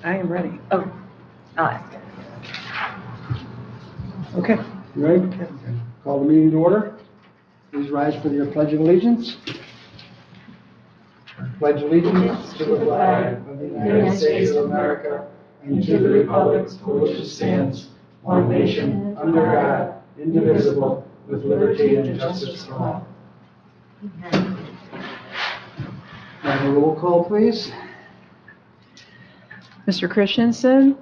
I am ready. Oh, I'll ask. Okay. You ready? Okay. Call the meeting to order. Please rise for your pledge of allegiance. Pledge allegiance to the flag of the United States of America and to the republic for which it stands, one nation, under God, indivisible, with liberty and justice for all. Have a roll call, please. Mr. Christensen,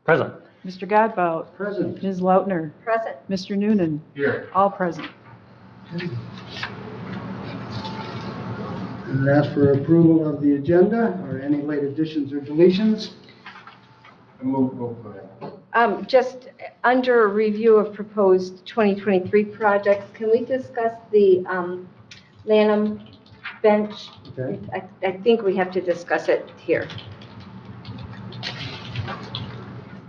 Present. Mr. Godbout, Present. Ms. Lautner, Present. Mr. Noonan, Here. all present. And ask for approval of the agenda or any late additions or deletions. Just under review of proposed 2023 projects, can we discuss the Lanham bench? Okay. I think we have to discuss it here.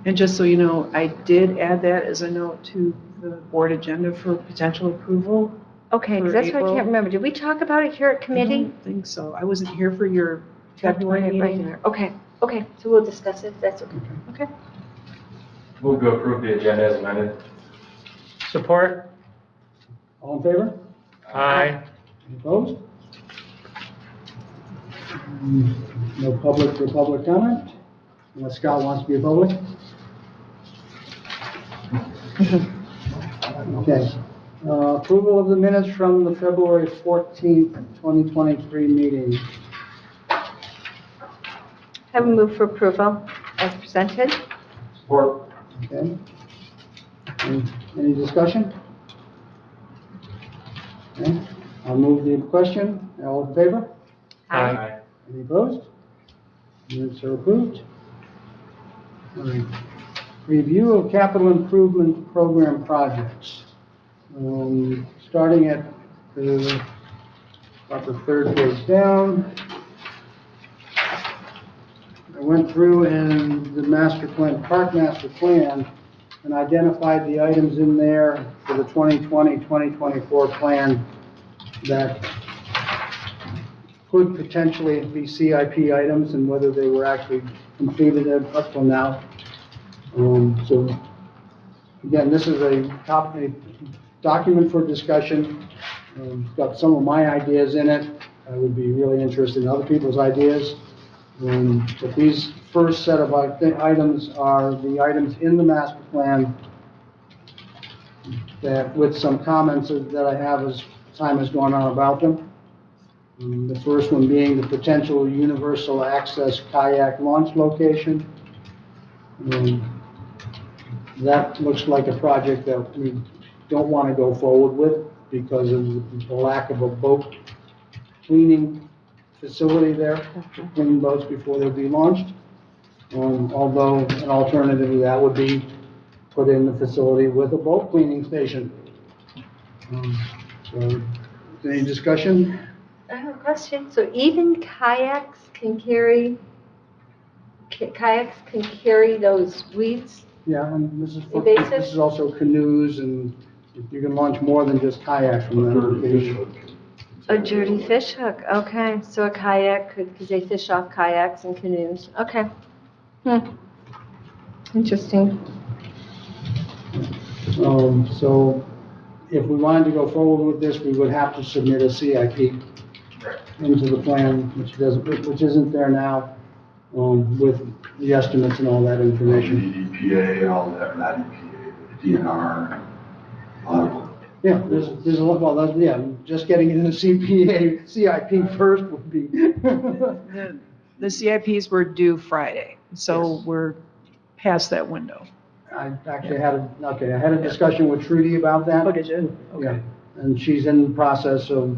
And just so you know, I did add that as a note to the board agenda for potential approval. Okay, 'cause that's what I April. can't remember. Did we talk about it here at I committee? don't think so. I wasn't here for your February Right meeting. there. Okay, so we'll discuss it. That's okay. Okay. Move to approve the agenda as amended. Support. All in favor? Aye. Any opposed? No public for public comment, unless Scott wants to be a public. Okay. Approval of the minutes from the February 14th, 2023 meeting. Have a move for approval as presented. Support. Okay. Any discussion? Okay. I'll move the question. All in favor? Aye. Any opposed? Minutes are approved. All right. Review of capital improvement program projects. Starting at about the third page down. I went through in the master plan, park master plan, and identified the items in there for the 2020-2024 plan that could potentially be CIP items and whether they were actually completed up till now. So again, this is a document for discussion. It's got some of my ideas in it. I would be really interested in other people's ideas. But these first set of items are the items in the master plan that, with some comments that I have as time has gone on about them. The first one being the potential universal access kayak launch location. That looks like a project that we don't want to go forward with because of the lack of a boat cleaning facility there to clean boats before they'll be launched. Although an alternative to that would be put in the facility with a boat cleaning station. So, any discussion? I have a question. So even kayaks can carry those weeds? Yeah, and this is Invasive? this is also canoes, and you can launch more than just kayaks from them. A dirty fish hook, okay. So a kayak could, because they fish off kayaks and canoes. Okay. Interesting. So if we wanted to go forward with this, we would have to submit a CIP into the plan, which isn't there now, with the estimates and all that information. EPA, all that, not EPA, but DNR, Yeah, there's a lot, well, yeah, just getting into CIP first would be. The CIPs were due Friday, so Yes. we're past that window. I actually had a discussion with Trudy about that. Oh, did you? Yeah, Okay. and she's in the process of,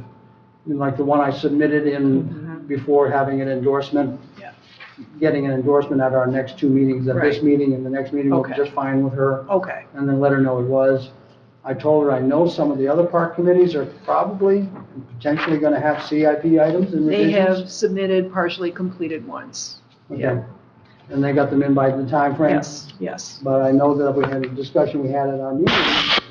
like the one I submitted in before having an endorsement. Yeah. Getting an endorsement at our next two meetings, at this Right. meeting and the next meeting will be Okay. just fine with her. Okay. And then let her know it was. I told her I know some of the other park committees are probably potentially gonna have CIP items and They revisions. have submitted partially completed ones. Okay. Yeah. And they got them in by the time frame. Yes, yes. But I know that we had a discussion we had at our meeting,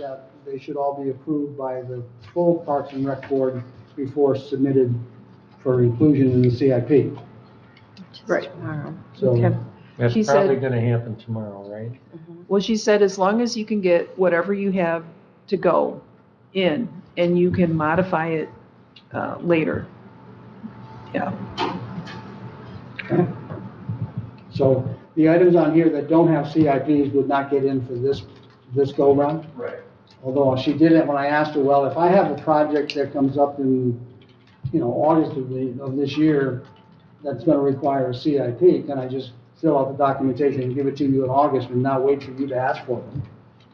that they should all be approved by the full Parks and Rec Board before submitted for inclusion in the CIP. Just Right. tomorrow. So, Okay. That's She probably said- gonna happen tomorrow, right? Well, she said as long as you can get whatever you have to go in and you can modify it later. Yeah. okay. So the items on here that don't have CIPs would not get in for this go-round? Right. Although she did it when I asked her, well, if I have a project that comes up in, August of this year, that's gonna require a CIP, can I just fill out the documentation and give it to you in August and not wait for you to ask for them?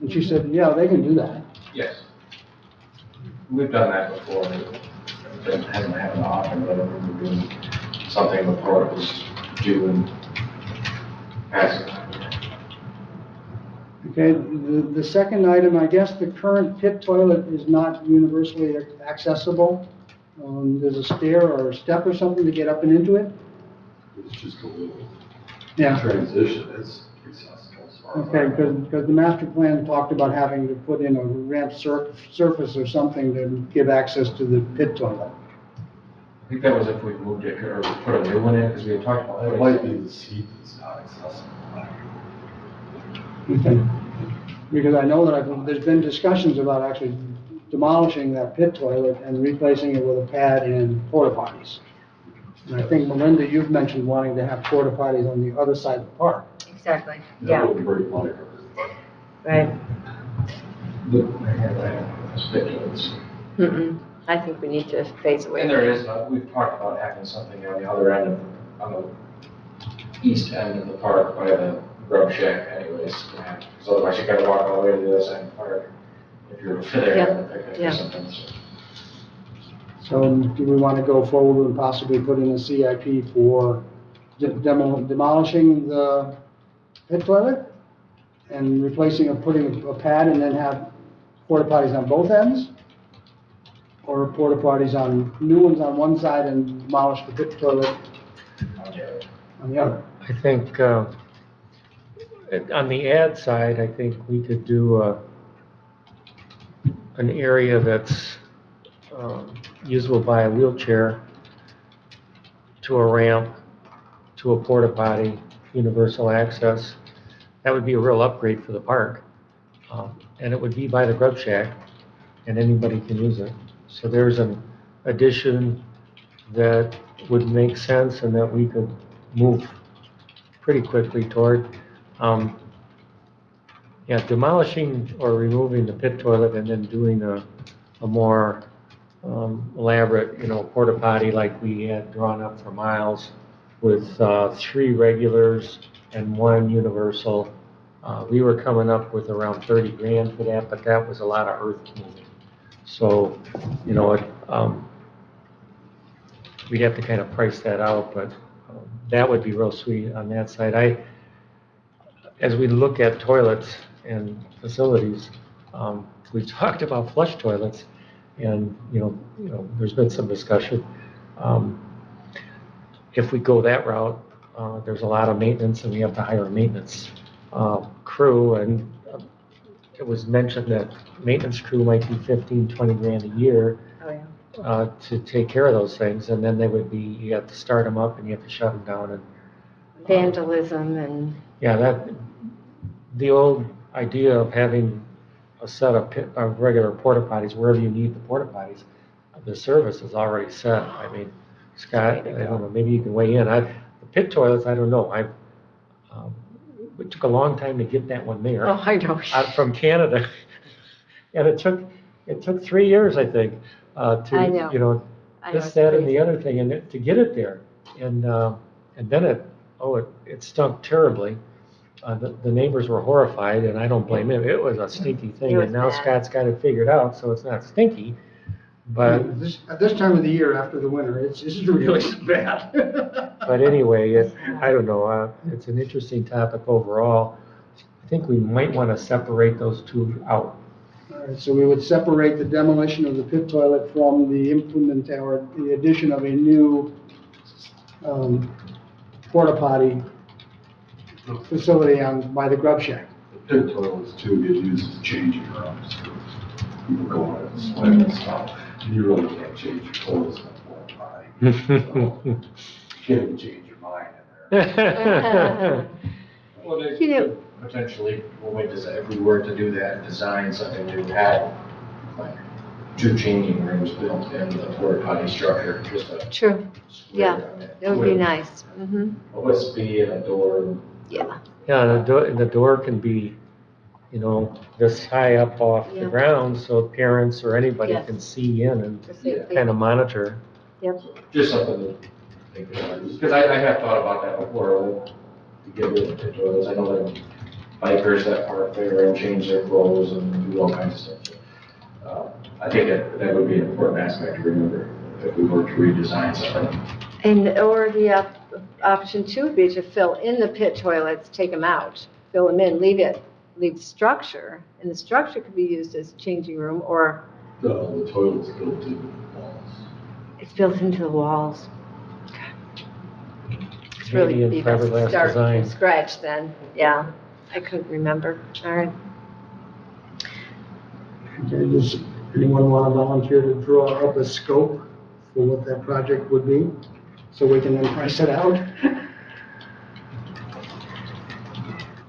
And she said, yeah, they can do that. Yes. We've done that before. It hasn't happened often, but we're doing something before it was due and passing. Okay, the second item, I guess the current pit toilet is not universally accessible. There's a stair or a step or something to get up and into it? It's just a little Yeah. transition, it's accessible as far as. Okay, because the master plan talked about having to put in a ramp surface or something to give access to the pit toilet. I think that was if we moved it or put a new one in, because we had talked about It that. might be the seat that's not accessible. Okay. Because I know that there's been discussions about actually demolishing that pit toilet and replacing it with a pad and porta potties. And I think, Melinda, you've mentioned wanting to have porta potties on the other side of the park. Exactly, That yeah, would break my heart. right. Ridiculous. I think we need to phase away. And there is, we've talked about having something on the other end of, on the east end of the park by the grub shack anyways. Because otherwise you gotta walk all the way to the other side of the park if you're there having a picnic Yeah. or something. So So do we want to go forward and possibly put in a CIP for demolishing the pit toilet? And replacing or putting a pad and then have porta potties on both ends? Or porta potties new ones on one side and demolish the pit toilet on the other? I think, on the ad side, I think we could do, an area that's, usable by a wheelchair to a ramp, to a porta potty, universal access. That would be a real upgrade for the park. And it would be by the grub shack, and anybody can use it. So there's an addition that would make sense and that we could move pretty quickly toward. Yeah, demolishing or removing the pit toilet and then doing a more elaborate, porta potty like we had drawn up for Miles with 3 regulars and 1 universal. We were coming up with around 30 grand for that, but that was a lot of earth moving. So, we'd have to kind of price that out, but that would be real sweet on that side. As we look at toilets and facilities, we've talked about flush toilets, and, there's been some discussion. If we go that route, there's a lot of maintenance, and we have to hire a maintenance crew, and it was mentioned that maintenance crew might be 15, 20 grand a year Oh, yeah. to take care of those things, and then you have to start them up and you have to shut them down, and Vandalism and, yeah, the old idea of having a set of regular porta potties wherever you need the porta potties, the service is already set. I mean, Scott, I don't know, maybe you can weigh in. The pit toilets, I don't know. It took a long time to get that one there. oh, I know. From Canada, and it took 3 years, I think, I know. you know, I know, this, it's that, and crazy. the other thing, and to get it there, and then it stunk terribly. The neighbors were horrified, and I don't blame him. It was a stinky It thing, was and now bad. Scott's got it figured out, so it's not stinky. But At this time of the year after the winter, it's really bad. but anyway, I don't know. It's an interesting topic overall. I think we might want to separate those two out. All right, so we would separate the demolition of the pit toilet from the or the addition of a new porta potty facility by the grub shack. The pit toilets too get used as changing rooms. People go on and swim and stuff. And you really can't change your clothes in a porta potty. So, you can't even change your mind in Well, they You know- could potentially, if we were to do that, design something to have like 2 changing rooms built into the porta potty structure, just a True, yeah, square. I mean, it would be with nice. Mm-hmm, A OSP and a door. yeah. Yeah, the door can be, you know, this high up off the Yeah. ground, so parents or anybody Yes. can see in and For safety. kind of monitor. Yep. Just something to think about, because I have thought about that before, to get rid of the toilets. I know there are bikers that park there and change their clothes and do all kinds of stuff. So, I think that would be an important aspect to remember if we were to redesign something. And, or the option 2 would be to fill in the pit toilets, take them out, fill them in, leave structure, and the structure could be used as changing room, or The toilet's built into the walls. it's built into the walls. It's really Maybe in be best to fiberglass start design. from scratch then, yeah. I couldn't remember, all right. Okay, does anyone want to volunteer to draw up a scope for what that project would be? So we can then price it out?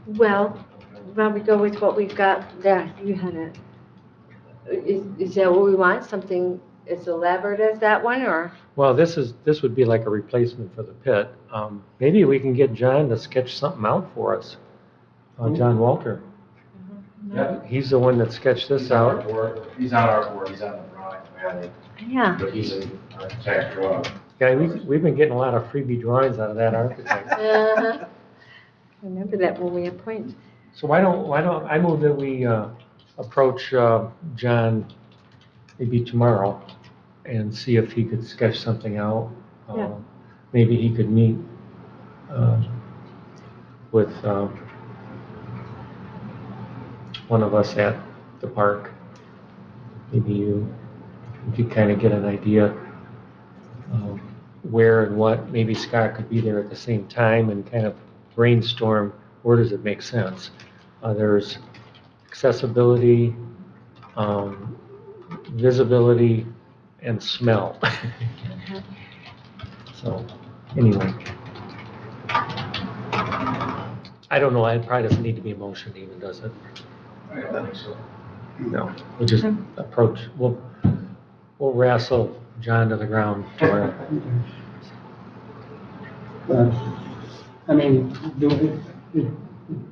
Well, why don't we go with what we've got there, you had it. Is that what we want, something as elaborate as that one, or? Well, this would be like a replacement for the pit. Maybe we can get John to sketch something out for us. John Walter. Yeah. He's the one that sketched this He's on our out. board. He's on our board, he's on the drawing committee, Yeah. but he's an architect. Yeah, we've been getting a lot of freebie drawings out of that architect. Uh-huh. Remember that when we appoint. So why don't, I move that we approach John maybe tomorrow and see if he could sketch something out. Yeah. Maybe he could meet with one of us at the park. Maybe you could kind of get an idea of where and what. Maybe Scott could be there at the same time and kind of brainstorm where does it make sense. There's accessibility, visibility, and smell. So, anyway. I don't know, it probably doesn't need to be a motion even, does it? I don't think so. No, we'll just approach, we'll wrestle John to the ground tomorrow. I mean,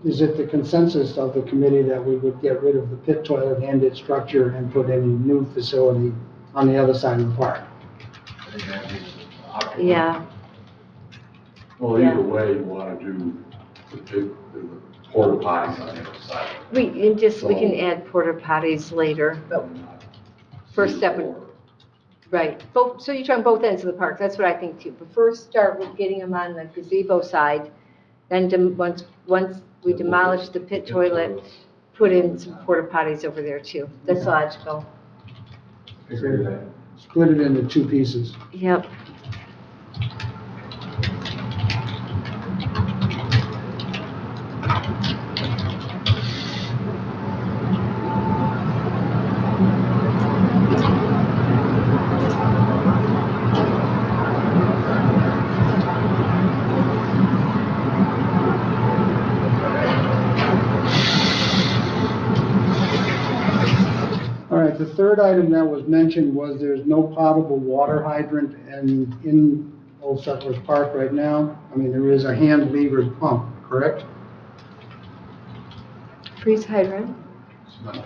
is it the consensus of the committee that we would get rid of the pit toilet and its structure and put in a new facility on the other side of the park? I think that'd be optimal. Yeah, Well, Yeah. either way, you want to do the porta potties on the other side. we can add porta potties later, but first step would, right. Both, so you're talking both ends of the park, that's what I think too. But first start with getting them on the gazebo side, then once we demolish the pit toilet, put in some porta potties over there too. That's logical. Agree with that. Split it into 2 pieces. Yep. All right, the third item that was mentioned was there's no potable water hydrant in Old Settlers Park right now. I mean, there is a hand levered pump, correct? Freeze hydrant, It's not a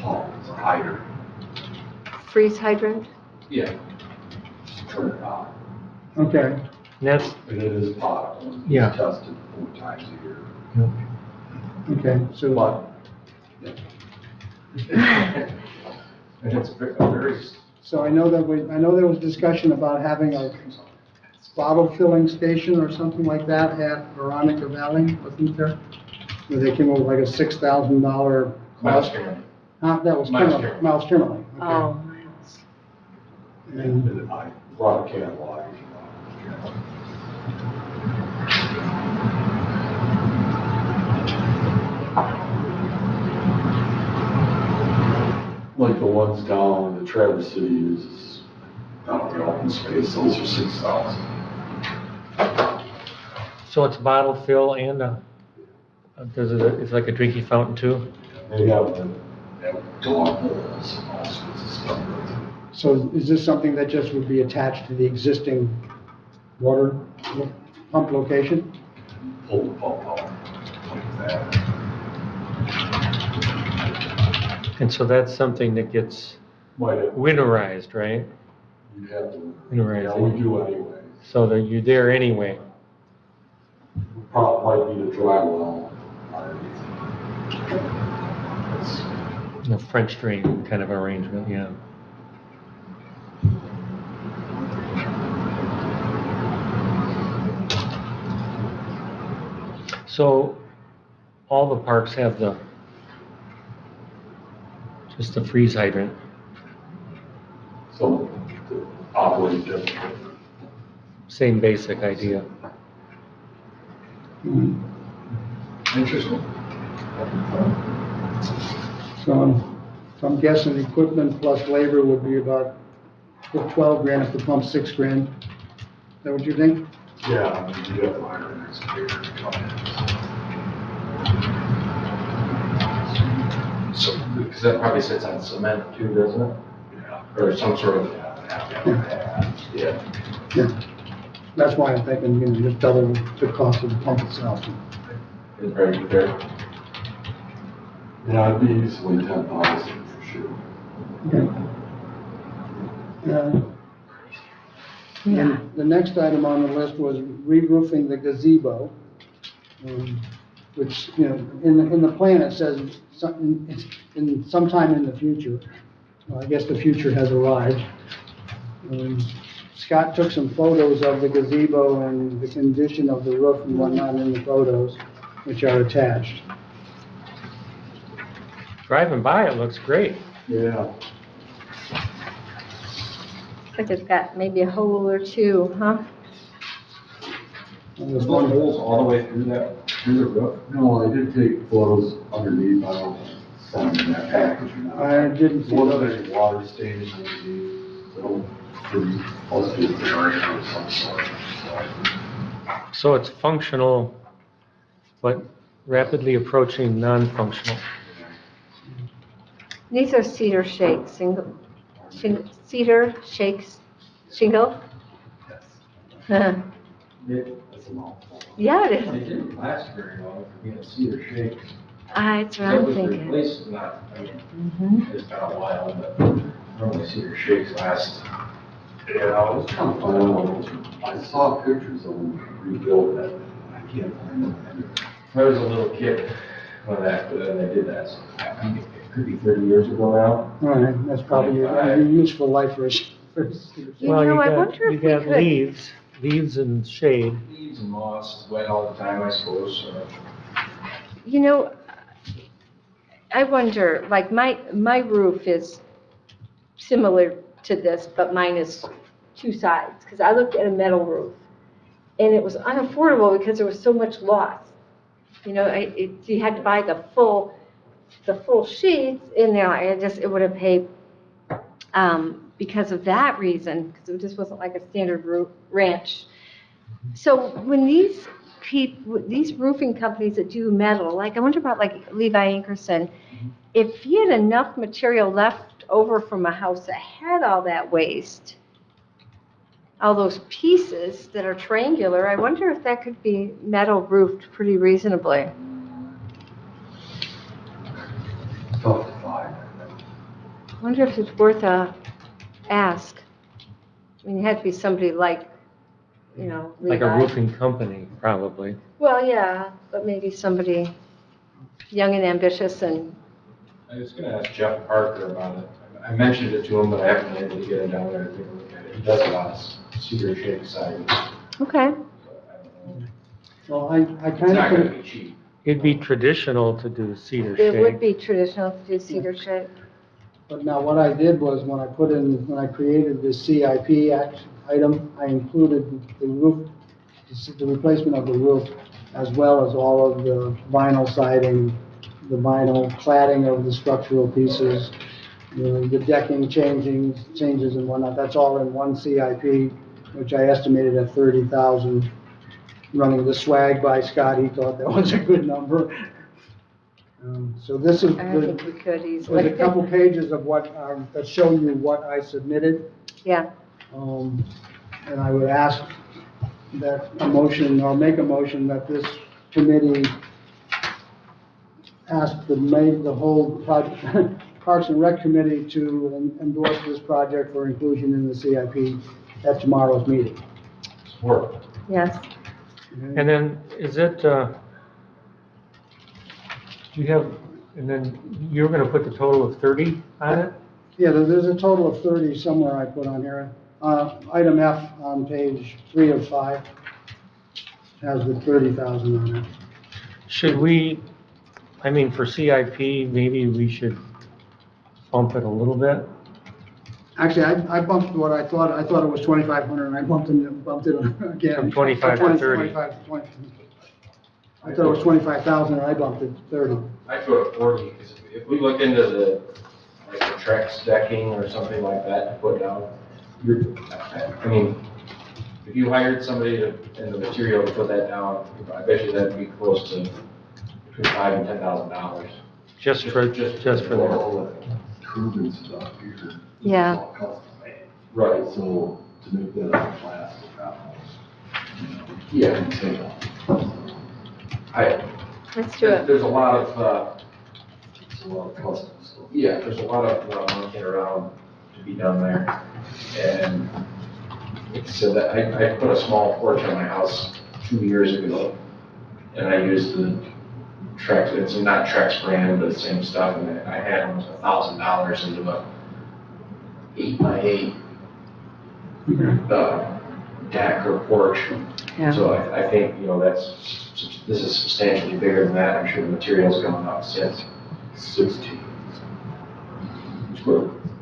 pump, it's a hydrant. freeze hydrant. Yeah. Just turn it on. Okay, And that's, And it is potable. It's Yeah. tested 4 times a year. okay, so, But, And it's very, so I know there was discussion about having a bottle filling station or something like that at Veronica Valley, wasn't there? Where they came up with like a $6,000 Miles cost. Cameron. That was Miles Kimmerly, Kimmerly. Miles Kimmerly. okay. Oh, miles. And I brought a can of water. Like the ones down in the Traverse City uses, down in the open space, those are 6,000. So it's bottle fill and it's like a drinking fountain too? They have all sorts of stuff. So is this something that just would be attached to the existing water pump location? Pull the pump out like that. And so that's something that gets Might have, winterized, right? you have to, Winterized. yeah, we do anyway. So that you're there anyway. Probably might be the dry well underneath. A French drain kind of arrangement, yeah. So all the parks have just the freeze hydrant. So to operate differently. Same basic idea. Interesting. So I'm guessing equipment plus labor would be about 12 grand if the pump's 6 grand. Is that what you think? Yeah, I mean, you have to hire an excavator to come in. So, because that probably sits on cement too, doesn't it? Yeah. Or some sort of, Yeah. Yeah. That's why I'm thinking, just double the cost of the pump itself. is very fair. Yeah, it'd be easily 10,000 for sure. Okay. And the next item on the list was re-roofing the gazebo, which, in the plan it says sometime in the future. Well, I guess the future has arrived. Scott took some photos of the gazebo and the condition of the roof and whatnot in the photos, which are attached. Driving by, it looks great. Yeah. Looks like it's got maybe a hole or two, huh? And there's Those one- holes all the way through the roof? No, I did take photos underneath, I don't send them that package or not. I didn't see Wasn't those. any water stains underneath, so must be a barrier of some sort, so. So it's functional, but rapidly approaching non-functional. These are cedar shakes, cedar shakes, shingle? That's a mouthful. Yeah, it They is. didn't last very long for being cedar shakes. That's what That I'm was thinking. replaced, not, I mean, Mhm. it's been a while, but normally cedar shakes last. Yeah, I was trying to find out, I saw pictures of them rebuilt that, I can't find them anywhere. There was a little kid when they did that, so I think it could be 30 years ago now. All right, that's probably a useful life for a You Well, know, I got- wonder if we You got could- leaves and shade. Leaves and moss, wet all the time, I suppose, so. You know, I wonder, like my roof is similar to this, but mine is two sides, because I looked at a metal roof, and it was unaffordable because there was so much loss. You had to buy the full sheets in there, it would have paid, because of that reason, because it just wasn't like a standard ranch. So when these roofing companies that do metal, like I wonder about like Levi Ankerson, if he had enough material left over from a house that had all that waste, all those pieces that are triangular, I wonder if that could be metal roofed pretty reasonably. Tough to find. I wonder if it's worth a ask. I mean, it had to be somebody like, Levi. Like a roofing company, probably. Well, yeah, but maybe somebody young and ambitious and, I was gonna ask Jeff Parker about it. I mentioned it to him, but I haven't been able to get him down there to take a look at it. He does a lot of cedar shake siding, okay. but I don't know. Well, I It's kind not gonna of, be cheap. It'd be traditional to do cedar It would shake. be traditional to do cedar shake. but now what I did was when I created this CIP item, I included the roof, the replacement of the roof, as well as all of the vinyl siding, the vinyl cladding of the structural pieces, the decking changes and whatnot. That's all in one CIP, which I estimated at 30,000. running the swag by Scott, he thought that was a good number. So this is, I think we could there's easily. a couple pages of what, that show you what I submitted. Yeah, And I would ask that a motion, or make a motion that this committee ask the whole Parks and Rec Committee to endorse this project for inclusion in the CIP at tomorrow's meeting. Support. yes. And then, is it, you have, and then you're gonna put the total of 30 on it? Yeah, there's a total of 30 somewhere I put on here. Item F on page 3 of 5 has the 30,000 on it. Should we, I mean, for CIP, maybe we should bump it a little bit? Actually, I bumped what I thought it was 2,500, and I bumped it again. From 25 to 30. 25 to 20. I thought it was 25,000, and I bumped it to 30. I'd go to 40, because if we look into the, like the Trex decking or something like that to put down, I mean, if you hired somebody to, and the material to put that down, I bet you that'd be close to between $5,000 and $10,000. Just for that? Improvements up here. This is Yeah. all custom made. Right. So to make that a plastic house, Yeah. can take Let's do it. There's a lot of, it's a lot of custom stuff. yeah, there's a lot of monkeying around to be done there. And so that, I put a small porch on my house 2 years ago, and I used the Trex, it's not Trex brand, but the same stuff, and I had almost $1,000 into a 8x8 deck or porch. Yeah. So I think, this is substantially bigger than that. I'm sure the material's gone up since. 16.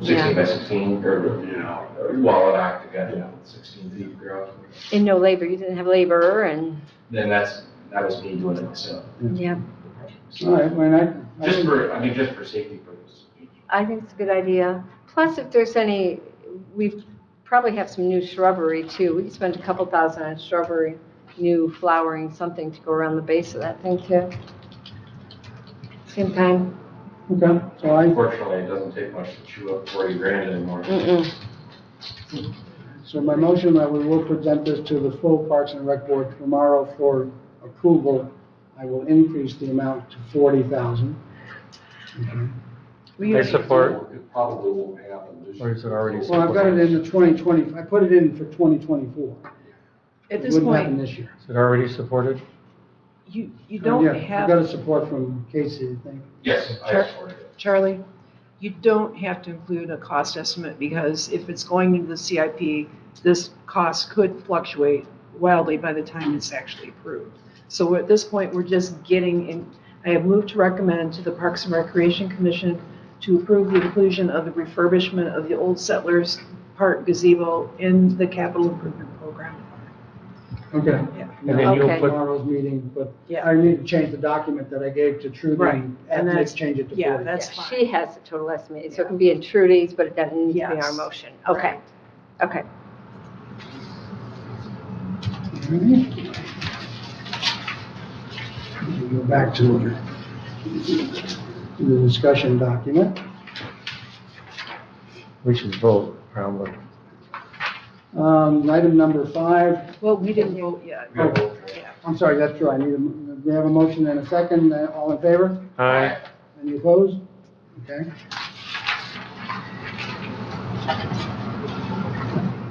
16 by 16, or wall it out together, 16 feet ground. And no labor, you didn't have labor and, Then that was me doing it myself. yeah. All right, well, I Just think- just for safety purposes. I think it's a good idea. Plus, if there's any, we probably have some new shrubbery too. We could spend a couple thousand on shrubbery, new flowering, something to go around the base of that thing too. Same time. Okay, so Unfortunately, it doesn't take much to chew up 40 grand anymore. so my motion that we will present this to the full Parks and Rec Board tomorrow for approval. I will increase the amount to 40,000. Okay. I support, It probably won't happen this year. or is it already Well, I've got it in the 2020, I put it in for 2024. At It this wouldn't happen point, this year. Is it already supported? you Yeah, don't I've got have, a support from Casey, I think. Yes, I supported it. Charlie, you don't have to include a cost estimate because if it's going into the CIP, this cost could fluctuate wildly by the time it's actually approved. So at this point, we're just getting in, I have moved to recommend to the Parks and Recreation Commission to approve the inclusion of the refurbishment of the Old Settlers Park gazebo in the capital improvement program. Okay. Yeah. And then you'll Okay. put, Tomorrow's meeting, but Yeah. I need to change the document that I gave to Trudy. Right, and let's that's- change it to 40. yeah, that's Yeah, fine. she has the total estimate, so it can be in Trudy's, but it doesn't need to be in our Yes. motion. Okay, okay. All right. We'll go back to the discussion document. we should vote, probably. Item number 5, Well, we didn't vote yet. We gotta vote for it. Yeah. I'm sorry, that's true, we have a motion and a second, all in favor? Aye. Any opposed? Okay.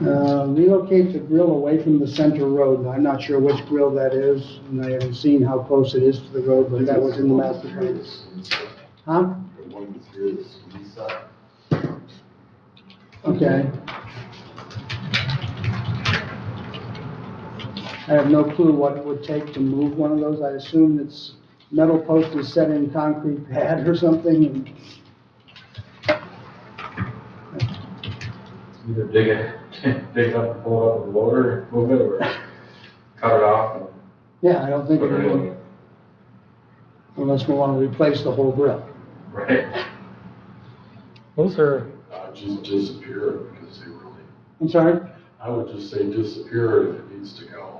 Relocate the grill away from the center road. I'm not sure which grill that is, and I haven't seen how close it is to the road, but that was in the master plan. Huh? The one that's here is Lisa. Okay. I have no clue what it would take to move one of those. I assume it's metal post is set in concrete pad or something, and Either dig it up, and pull it up with a loader, move it, or cut it off and yeah, I don't think it put it would, in. unless we want to replace the whole grill. Right? Those are, Just disappear it because they really, I'm sorry? I would just say disappear it if it needs to go.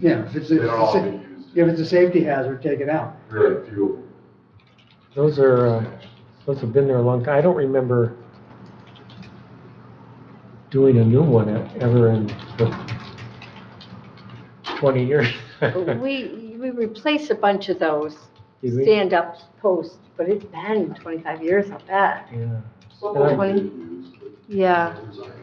Yeah, if it's, They don't all get used. if it's a safety hazard, take it out. Very few. Those have been there a long time. I don't remember doing a new one ever in the 20 years. We replaced a bunch of those Did we? stand-up posts, but it's been 25 years, I'll bet. Yeah. Some of them 20? get used, but Yeah. others, I think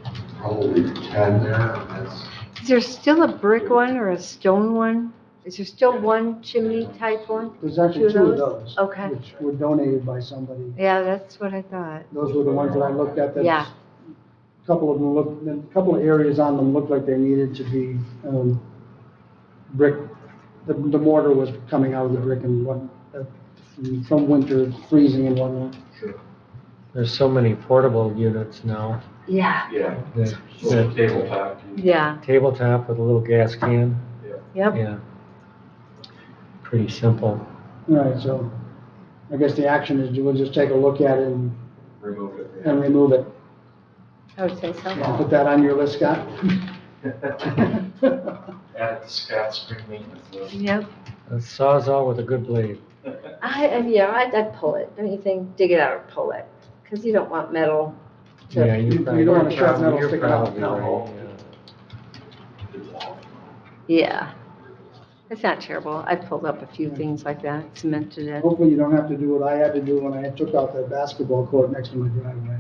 there's probably 10 there, and that's, Is there still a brick one or a stone one? Is there still one chimney type one? There's actually two of those? those. Okay. Which were donated by somebody. Yeah, that's what I thought. Those were the ones that I looked at. Yeah. A couple of couple of areas on them looked like they needed to be, brick. The mortar was coming out of the brick and from winter freezing and whatnot. There's so many portable units now. Yeah, Yeah, That so tabletop. yeah, tabletop with a little gas can. yep. Yeah. Pretty simple. All right, so I guess the action is we'll just take a look at it Remove it. and remove it. I would say so. I'll put that on your list, Scott. Add it to Scott's spring maintenance list. Yep. A Sawzall with a good blade. I'd pull it. Don't you think? Dig it out or pull it. Because you don't want metal to. Yeah, You you're don't want a sharp metal you're sticking out. probably No. right, yeah. it's all. Yeah. It's not terrible. I've pulled up a few things like that, cemented it. Hopefully you don't have to do what I had to do when I took out that basketball court next to my driveway.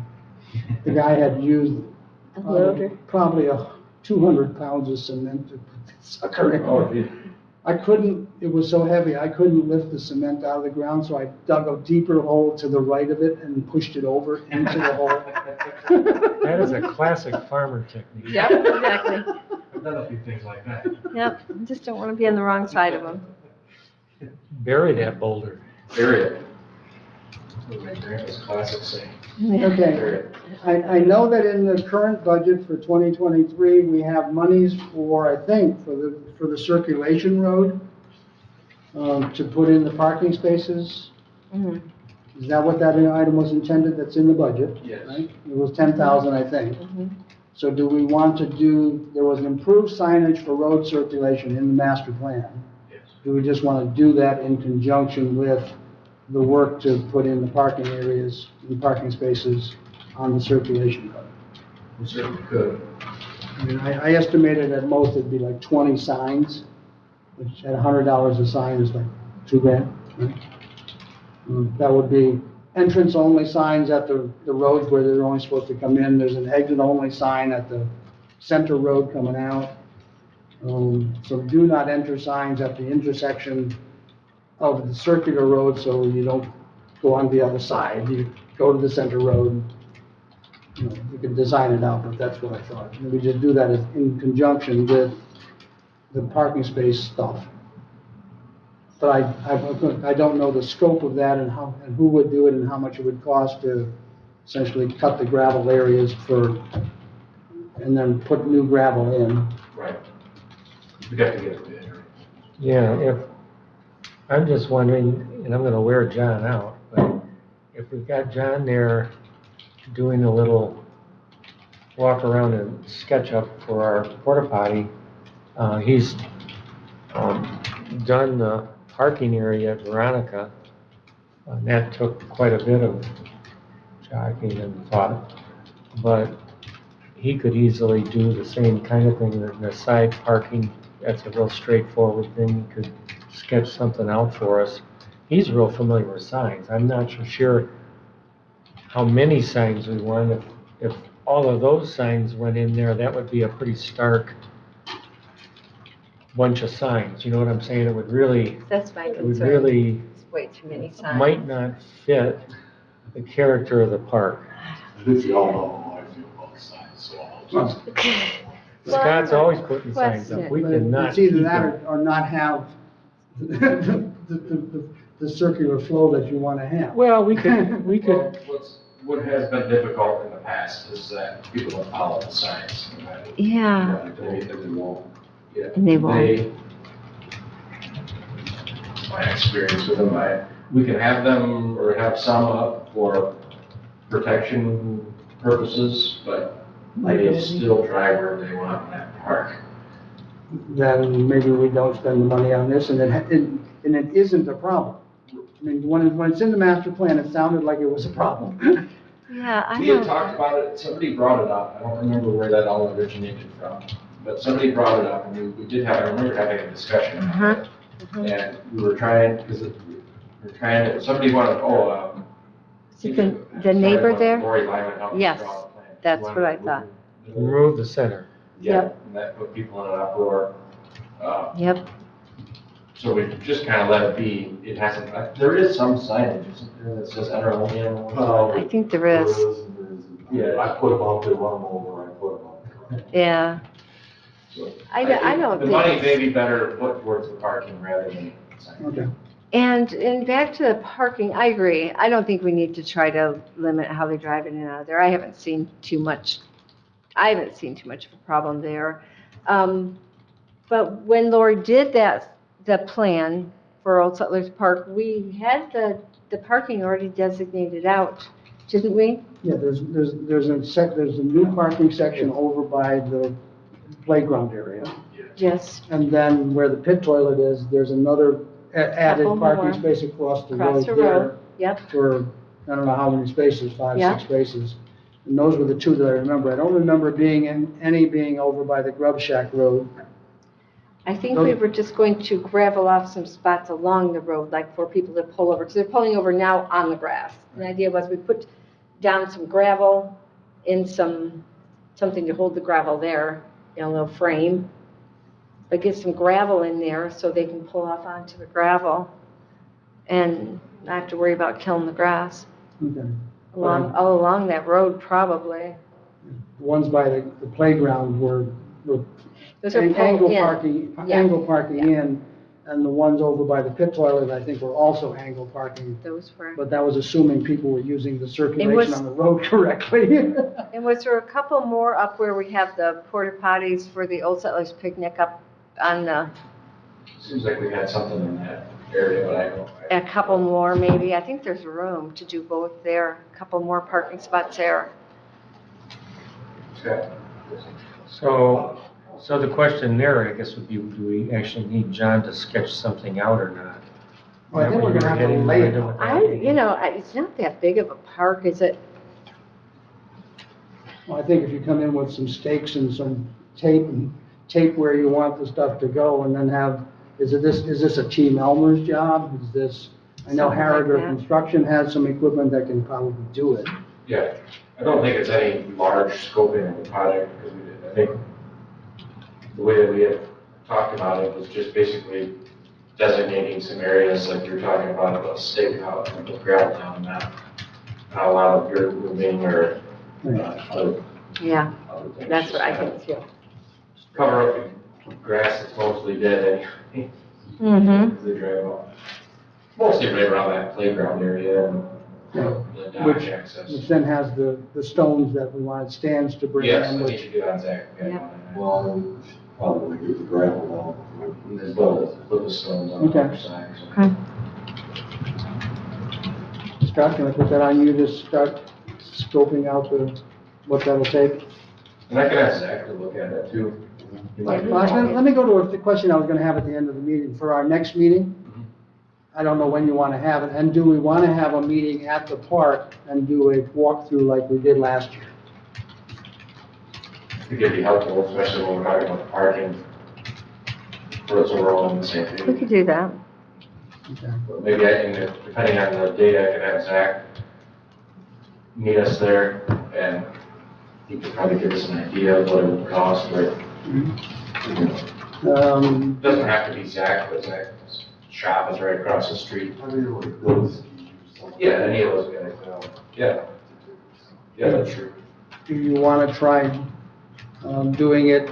The guy had used A loader. probably 200 pounds of cement to put the sucker Oh, in. yeah. I couldn't, it was so heavy, I couldn't lift the cement out of the ground, so I dug a deeper hole to the right of it and pushed it over into the hole. That is a classic farmer technique. Yep, exactly. I've done a few things like that. Yep. Just don't want to be on the wrong side of them. Bury that boulder. Bury it. My grandpa's classic saying. Okay, Bury it. I know that in the current budget for 2023, we have monies for, I think, for the circulation road, to put in the parking spaces. Mhm. Is that what that item was intended, that's in the budget? Yes. Right? It was 10,000, I think. Mhm. So do we want to do, there was improved signage for road circulation in the master plan. Yes. Do we just want to do that in conjunction with the work to put in the parking areas, the parking spaces on the circulation road? We certainly could. I mean, I estimated at most it'd be like 20 signs, which at $100 a sign is like $2,000. Right? That would be entrance-only signs at the roads where they're only supposed to come in. There's an exit-only sign at the center road coming out. So do not enter signs at the intersection of the circular road, so you don't go on the other side. You go to the center road. You know, you can design it out, but that's what I thought. And we just do that in conjunction with the parking space stuff. But I don't know the scope of that and how, and who would do it and how much it would cost to essentially cut the gravel areas and then put new gravel in. Right. We'd have to get a bid. Yeah, I'm just wondering, and I'm gonna wear John out, but if we've got John there doing a little walk around and sketch up for our porta potty, he's done the parking area at Veronica, and that took quite a bit of jogging and thought, but he could easily do the same kind of thing in the side parking. That's a real straightforward thing. He could sketch something out for us. He's real familiar with signs. I'm not so sure how many signs we want. If all of those signs went in there, that would be a pretty stark bunch of signs. You know what I'm saying? It would really, That's my it would concern. really, It's way too many signs. might not fit the character of the park. I think we all know how I feel about signs, so I'll just. Well, Scott's always putting signs question. up. We But cannot it's either keep that them. or not have the circular flow that you want to have. Well, we could, Well, what has been difficult in the past is that people don't follow the signs. Yeah, They won't. Yeah. And they won't. My experience with them, we can have them or have some up for protection purposes, but they still drive where they want in that park. then maybe we don't spend the money on this, and it isn't a problem. I mean, when it's in the master plan, it sounded like it was a problem. Yeah, I We had don't, talked about it, somebody brought it up, I don't remember where that all originated from, but somebody brought it up, and we did have, I remember having a discussion about it. And we were trying, somebody wanted, is it the neighbor there? Lori Lyman helped us Yes, draw the plan. that's She what wanted I to thought. Remove the center. Yeah, Yep. and that put people in an uproar. Yep, So we just kind of let it be, it hasn't, there is some signage, isn't there, that says enter only on one side? I think there is. Yeah, I put them out there, run them over, I put them out there. Yeah. So I think don't the think money it's- may be better put towards the parking rather than signage. Okay. And back to the parking, I agree. I don't think we need to try to limit how they drive in and out of there. I haven't seen too much of a problem there. But when Lori did the plan for Old Settlers Park, we had the parking already designated out, didn't we? Yeah, there's a new parking section over by the playground area. Yes. And then where the pit toilet is, there's another added Couple parking more. space across the Across road the there road, yep. for, I don't know how many spaces, Yeah. 6 spaces. And those were the two that I remember. I don't remember any being over by the Grub Shack Road. I think we were just going to gravel off some spots along the road, like for people to pull over, because they're pulling over now on the grass. The idea was we put down some gravel in something to hold the gravel there, a little frame. But get some gravel in there so they can pull off onto the gravel and not have to worry about killing the grass. Okay. All along that road, probably. The ones by the playground were Those are angle pulled in. parking, Yeah. angle parking in, and the ones over by the pit toilet, I think, were also angle parking. Those were. But that was assuming people were using the was- circulation on the road correctly. And was there a couple more up where we have the porta potties for the Old Settlers picnic up on the, Seems like we had something in that area, but I don't. a couple more maybe? I think there's room to do both there, a couple more parking spots there. Okay. So the question there, I guess, would be, do we actually need John to sketch something out or not? Well, I think we're gonna have to lay it out. It's not that big of a park, is it? Well, I think if you come in with some stakes and some tape where you want the stuff to go, and then is this a Team Elmer's job? Is this, I know Something like Harriger that. Construction has some equipment that can probably do it. Yeah, I don't think it's any large scoping of the project, because I think the way that we had talked about it was just basically designating some areas like you were talking about stake out and put gravel down, not a lot of dirt moving or other Yeah, things. that's what I Just think too. cover up the grass that's mostly dead anyway. Mm-hmm. They drive off. Mostly right around that playground area and the dock access. Which then has the stones that we wanted stands to bring Yes, I in, need which, to get on Zach. Yeah. Well, probably get the gravel down. And there's little stones on the Okay. other side. So. Okay. Scott, can I put that on you to start scoping out what that'll take? And I can ask Zach to look at it too. He might be- Well, actually, let me go to the question I was gonna have at the end of the meeting. For our next meeting, I don't know when you wanna have it, and do we wanna have a meeting at the park and do a walkthrough like we did last year? I think it'd be helpful, especially when we're talking about the parking. So we're all on the same We page. could do that. Okay. But maybe I can, depending on the data, I could have Zach meet us there and he could probably give us an idea of what it would cost, or, doesn't have to be Zach, but Zach's shop is right across the street. I mean, like those. Yeah, any of those guys, yeah. Yeah, that's true. Do you wanna try, doing it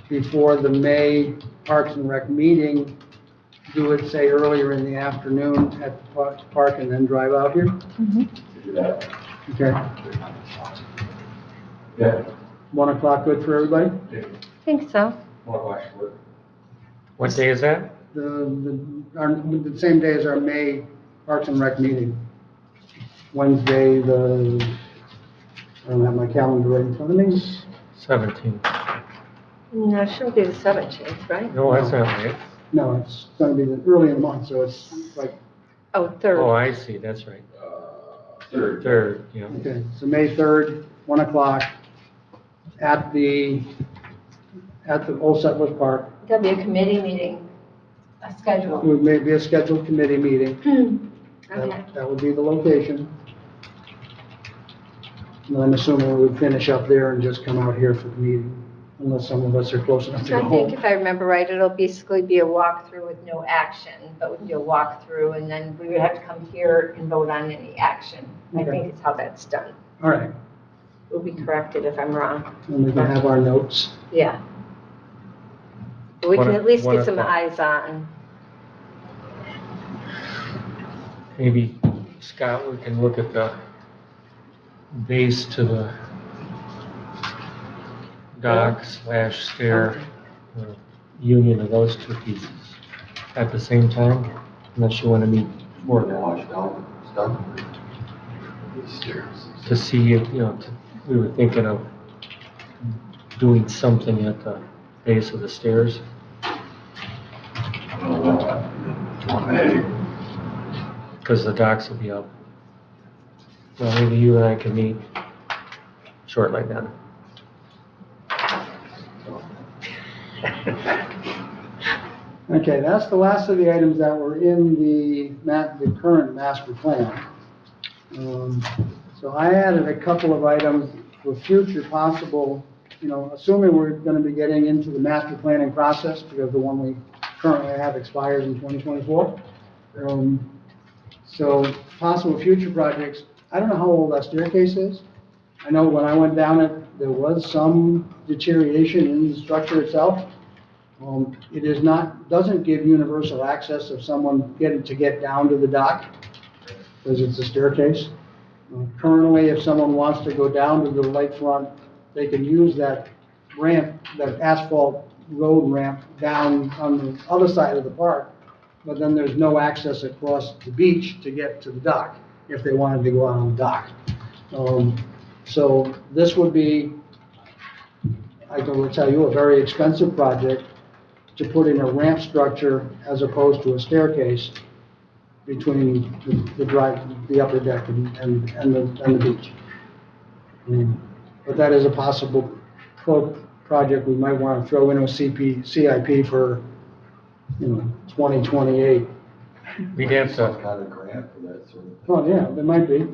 before the May Parks and Rec meeting? Do it, say, earlier in the afternoon at the park and then drive out here? To do that. Okay. Yeah. 1 o'clock good for everybody? I think so. More question work. What day is that? The same day as our May Parks and Rec meeting. Wednesday, I don't have my calendar right in front of me. 17. No, it shouldn't be the 17th, right? No, that's not right. No, it's gonna be early in the month, so it's like, Oh, 3rd. Oh, I see, that's right. Third. Third, yeah. okay, so May 3rd, 1 o'clock, at the Old Settlers Park. There'll be a committee meeting, a It schedule. would maybe be a scheduled committee meeting. Okay. That would be the location. And I'm assuming we would finish up there and just come out here for the meeting, unless some of us are close enough to So go I think home. if I remember right, it'll basically be a walkthrough with no action, but we can do a walkthrough and then we would have to come here and vote on any action. I Okay. think it's how that's done. All right, We'll be corrected if I'm wrong. and we can have our notes. Yeah. But we can at least One get some o'clock. eyes on. Maybe, Scott, we can look at the base to the dock slash stair, union of those two pieces at the same time, unless you want to meet before that. Wash down, stuff. Stairs. To see if, we were thinking of doing something at the base of the stairs. Hey, Because the docks will be up. Well, maybe you and I can meet shortly then. Okay, that's the last of the items that were in the current master plan. So I added a couple of items for future possible, assuming we're gonna be getting into the master planning process, because the one we currently have expires in 2024. So possible future projects, I don't know how old that staircase is. I know when I went down it, there was some deterioration in the structure itself. It is not, doesn't give universal access if someone get down to the dock, because it's a staircase. Currently, if someone wants to go down to the lakefront, they can use that ramp, that asphalt road ramp down on the other side of the park, but then there's no access across the beach to get to the dock, if they wanted to go out on the dock. So this would be, I can tell you, a very expensive project to put in a ramp structure as opposed to a staircase between the upper deck and the beach. But that is a possible project we might want to throw in a CIP for, 2028. We'd have some to, kind of grant for that sort of thing. Oh, yeah, there might be.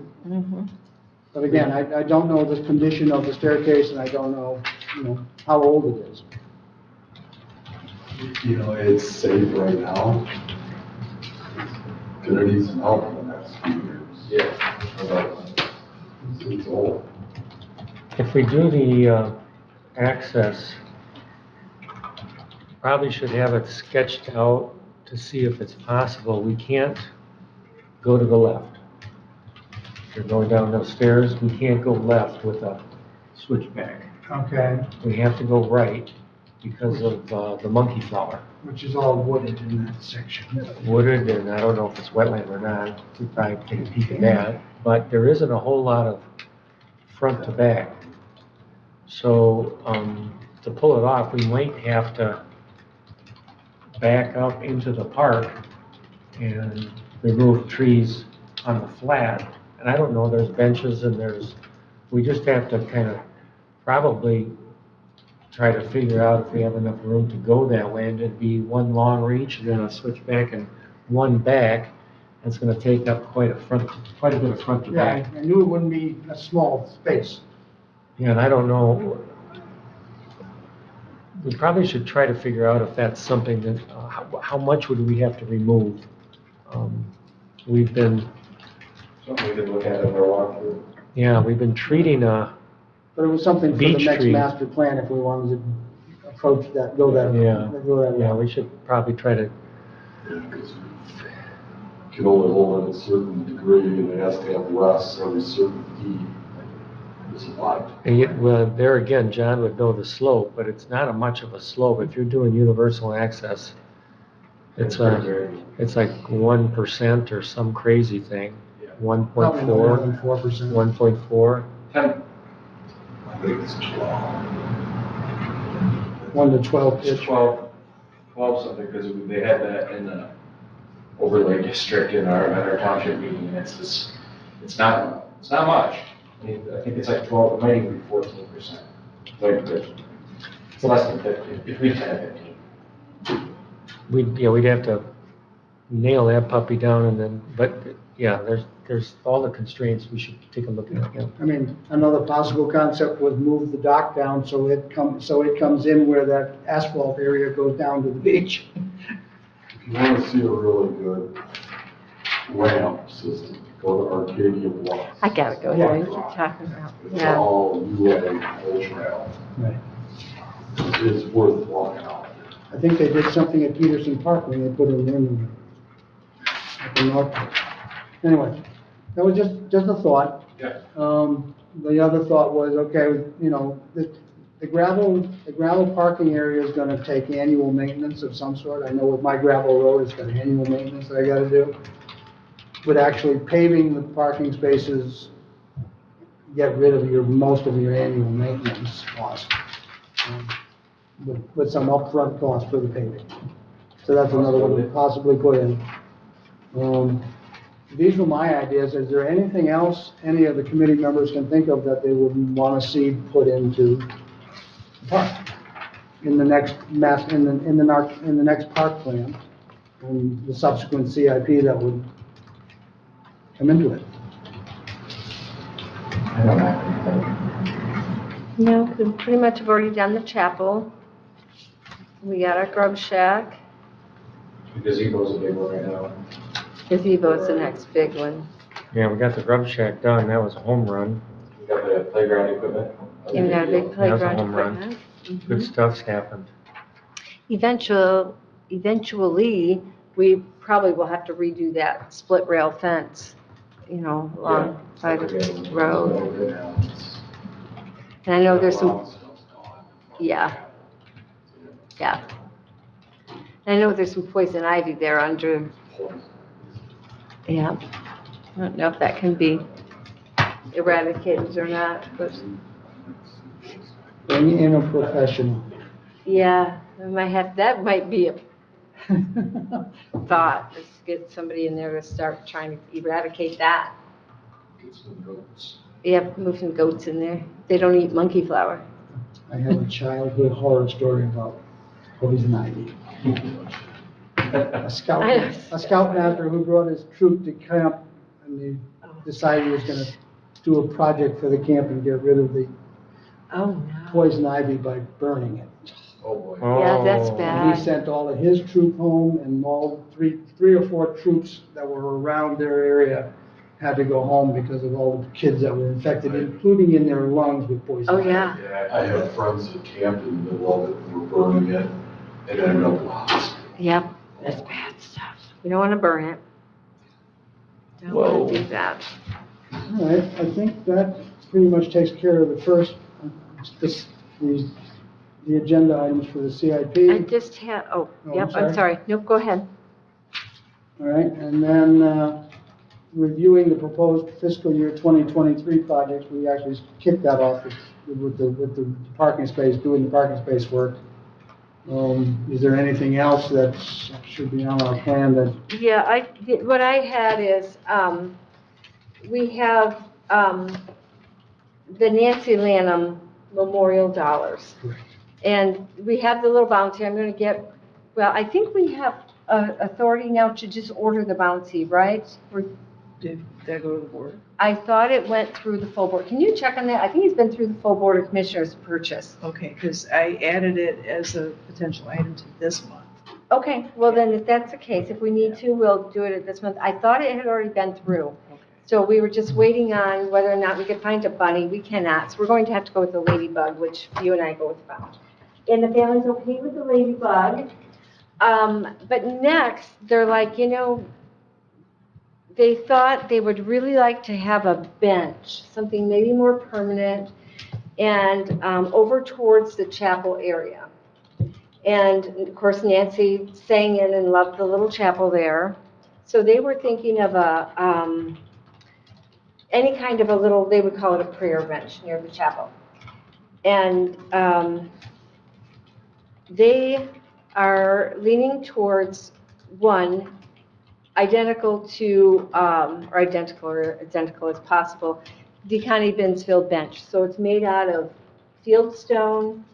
But again, I don't know the condition of the staircase, and I don't know, how old it is. It's safe right now. Gonna need some help in the next few years. Yeah. It's old. if we do the access, probably should have it sketched out to see if it's possible. We can't go to the left. If you're going down those stairs, we can't go left with a switchback. Okay. We have to go right because of the monkey flower. Which is all wooded in that section. Wooded, and I don't know if it's wetland or not, we probably take a peek at that, but there isn't a whole lot of front to back. So, to pull it off, we might have to back up into the park and remove trees on the flat. And I don't know, there's benches and we just have to kind of probably try to figure out if we have enough room to go that way, and it'd be one long reach, and then a switch back and one back. It's gonna take up quite a bit of front to Yeah, back. I knew it wouldn't be a small space. Yeah, and I don't know, we probably should try to figure out if that's something that, how much would we have to remove? We've been, Something we could look at in our walkthrough. we've been treating But it was something for the Beech next tree. master plan if we wanted to approach that, go that route. yeah, we should probably try to, Because you can only hold it a certain degree, and it has to have rest every certain feet. It's a lot. well, there again, John would know the slope, but it's not much of a slope. If you're doing universal access, it's like 1% or some crazy thing, Probably no more than 1.4, 4%. 1.4. I think it's 12. 1 to 12 It's pitch. 12 something, because they had that in the overlay district in our township meeting, and it's not much. I mean, I think it's like 12, it might even be 14%. But it's less than 15, between 10 and 15. We'd have to nail that puppy down and then, but, yeah, there's all the constraints we should take a look at, yeah. I mean, another possible concept was move the dock down so it comes in where that asphalt area goes down to the beach. If you want to see a really good ramp system, go to Arcadia Bluffs. I gotta go there, you keep talking about, It's yeah. all UA full trail. Right. It's worth walking out there. I think they did something at Peterson Park when they put it in at the north. Anyway, that was just a thought. Yeah. The other thought was, okay, you know, the gravel parking area is gonna take annual maintenance of some sort. I know with my gravel road, it's got annual maintenance that I gotta do. But actually paving the parking spaces, get rid of most of your annual maintenance cost. With some upfront cost for the paving. So that's another one to possibly put in. These were my ideas. Is there anything else any of the committee members can think of that they would want to see put into the park? In the next in the next park plan, and the subsequent CIP that would come into it? I don't have anything. No, we pretty much have already done the chapel. We got our grub shack. The gazebo's a big one right now. Gazebo's the next big one. Yeah, we got the grub shack done, that was a home run. We got the playground equipment. And we got a big That was a playground home run. equipment. Good stuff's happened. Eventually, we probably will have to redo that split rail fence, you know, along by the road. And I know there's some, yeah. I know there's some poison ivy there under, yeah. I don't know if that can be eradicated or not, but Bring in a professional. yeah, that might be a thought, is get somebody in there to start trying to eradicate that. Get some goats. Yeah, move some goats in there. They don't eat monkey flour. I have a childhood horror story about poison ivy. A scoutmaster who brought his troop to camp, and he decided he was gonna do a project for the camp and get rid of the Oh, no. poison ivy by burning it. Oh, boy. Yeah, that's Oh. bad. And he sent all of his troop home, and all three or four troops that were around their area had to go home because of all the kids that were infected, including in their lungs with poison Oh, ivy. yeah. I have friends that camped in the middle of it and were burning it and ended up in the hospital. Yep, that's bad stuff. We don't want to burn it. Don't want to do that. All right, I think that pretty much takes care of the first, the agenda items for the I CIP. just had, Oh, yep, I'm I'm sorry. Nope, go ahead. All right, and then reviewing the proposed fiscal year 2023 projects, we actually kicked that off with the parking space, doing the parking space work. Is there anything else that should be on our plan that, Yeah, what I had is, we have, the Nancy Lanham Memorial Dollars. And we have the little bounty, I'm gonna get, well, I think we have authority now to just order the bounty, right? Did that go to the board? I thought it went through the full board. Can you check on that? I think it's been through the full board of commissioners purchase. Okay, because I added it as a potential item to this month. Okay, well then, if that's the case, if we need to, we'll do it this month. I thought it had already been through. Okay. So we were just waiting on whether or not we could find a bunny. We cannot, so we're going to have to go with the ladybug, which you and I both found. And the family's okay with the ladybug. But next, they're like, you know, they thought they would really like to have a bench, something maybe more permanent, and over towards the chapel area. And of course, Nancy sang in and loved the little chapel there. So they were thinking of any kind of a little, they would call it a prayer bench near the chapel. And They are leaning towards one identical to, or identical as possible, DeConnie Binsfield bench. So it's made out of field stone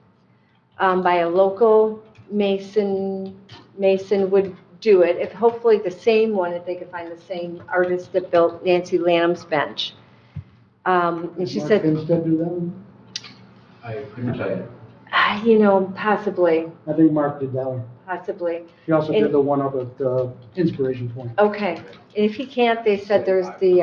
by a local mason. Mason would do it, if hopefully the same one, if they could find the same artist that built Nancy Lanham's bench. And she Mark said, Finstead do that one? I couldn't tell you. Possibly, I think Mark did that one. possibly. He also And- did the one up at Inspiration Point. Okay, and if he can't, they said there's the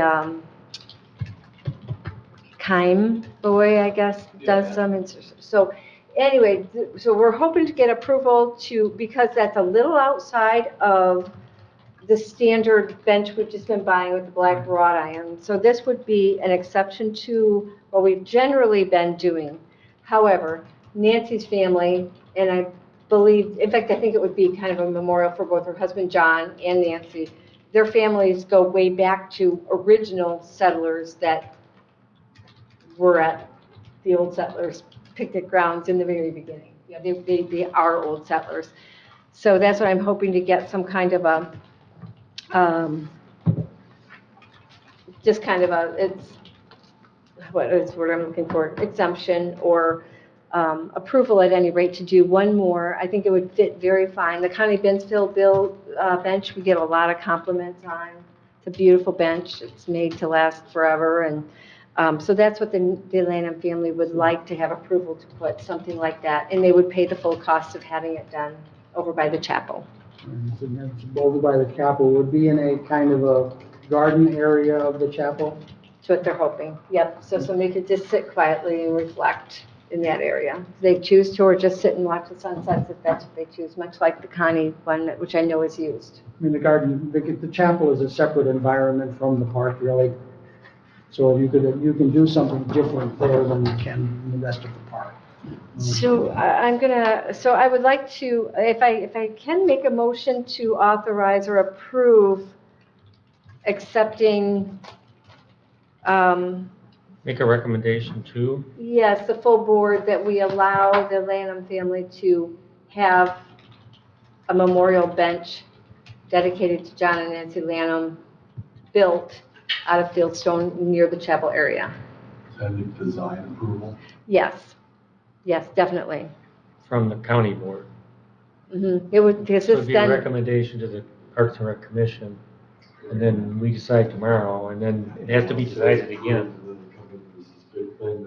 Kime boy, I guess, does some. So anyway, so we're hoping to get approval because that's a little outside of the standard bench we've just been buying with the black wrought iron. So this would be an exception to what we've generally been doing. However, Nancy's family, and I believe, in fact, I think it would be kind of a memorial for both her husband, John, and Nancy. Their families go way back to original settlers that were at the old settlers' picnic grounds in the very beginning. Yeah, they are old settlers. So that's what I'm hoping to get some kind of a, just kind of a, what is what I'm looking for, exemption or approval at any rate to do one more. I think it would fit very fine. The Connie Binsfield bench, we get a lot of compliments on. It's a beautiful bench. It's made to last forever. And so that's what the Lanham family would like to have approval to put, something like that. And they would pay the full cost of having it done over by the chapel. And it's over by the chapel, would be in a kind of a garden area of the chapel. That's what they're hoping. Yep. So somebody could just sit quietly and reflect in that area. If they choose to, or just sit and watch the sunsets if that's what they choose, much like the Connie one, which I know is used. I mean, the garden, the chapel is a separate environment from the park, really. So you can do something different there than you can in the rest of the park. So I would like to, if I can make a motion to authorize or approve accepting, Make a recommendation to, yes, the full board that we allow the Lanham family to have a memorial bench dedicated to John and Nancy Lanham built out of fieldstone near the chapel area. Pending design approval. Yes, definitely. from the county board. It would, this So it'd is be a then, recommendation to the Parks and Rec Commission, and then we decide tomorrow, and then it has to be decided again.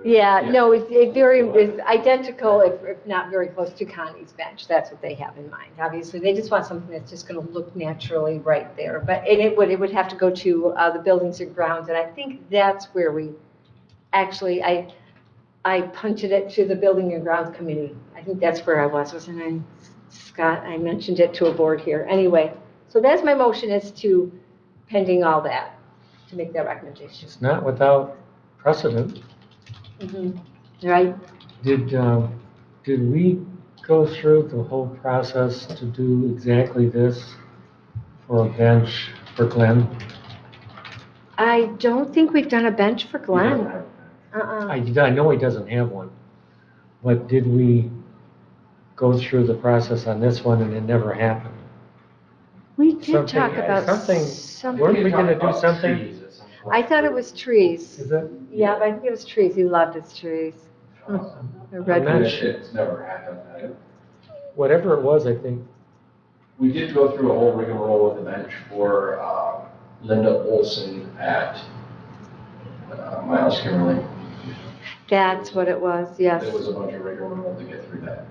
yeah, no, it's identical, if not very close to Connie's bench. That's what they have in mind. Obviously, they just want something that's just going to look naturally right there. But and it would have to go to the buildings and grounds, and I think that's where we actually I punted it to the building and grounds committee. I think that's where I wasn't I, Scott? I mentioned it to a board here. Anyway, so that's my motion is to pending all that to make that recommendation. It's not without precedent. Right? Did we go through the whole process to do exactly this for a bench for Glenn? I don't think we've done a bench for Glenn. I know he doesn't have one, but did we go through the process on this one and it never happened? We did Something- talk about something- weren't we gonna do something? I thought it was trees. Is it? Yeah, but I think it was trees. He loved his trees. The I'm red not ones. sure. It's never happened. Whatever it was, I think, We did go through a whole rigmarole with the bench for Linda Olson at Miles Kimberly. That's what it was, yes. There was a bunch of rigmarole to get through that.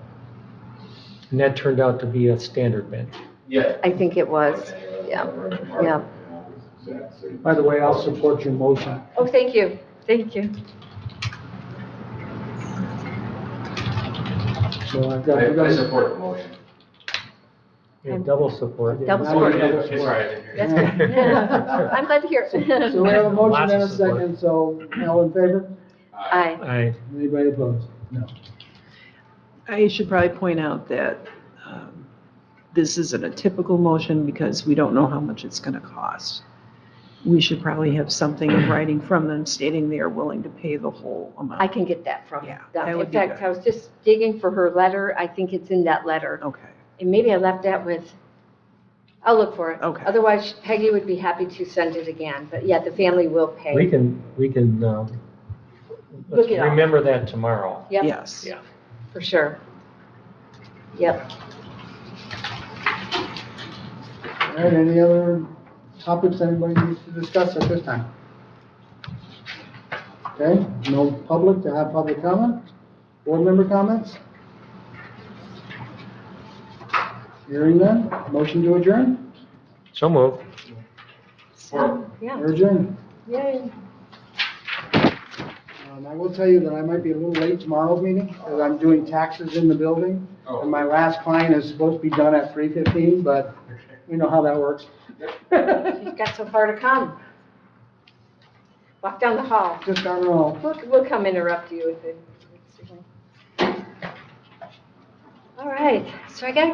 and that turned out to be a standard bench. Yeah. I think it was, yeah. Yeah. By the way, I'll support your motion. Oh, thank you. Thank you. So I've got, I support the motion. Yeah, double support. Double Now support. we have- It's all right, I didn't hear you. That's good. Yeah. I'm glad to hear So it. we have a motion Lots and a of support. second, so all in favor? Aye. Aye. Anybody opposed? No. I should probably point out that this isn't a typical motion because we don't know how much it's going to cost. we should probably have something in writing from them stating they are willing to pay the whole amount. I can get that from Yeah, them. that In would be fact, good. I was just digging for her letter. I think it's in that letter. Okay, And maybe I left that with, I'll look for it. Okay. Otherwise, Peggy would be happy to send it again. But yeah, the family will pay. We can, let's Look it up. remember that tomorrow. Yep, yes. Yeah. for sure. Yep. All right, any other topics anybody needs to discuss at this time? Okay, no public to have public comment? Board member comments? Hearing none, motion to adjourn? So moved. So, yeah. We're adjourned. Yay. I will tell you that I might be a little late tomorrow's meeting, because I'm doing taxes in the building. And my last client is supposed to be done at 3:15, but you know how that works. She's got so far to come. Walk down the hall. Just on roll. We'll come interrupt you with it. All right, so I got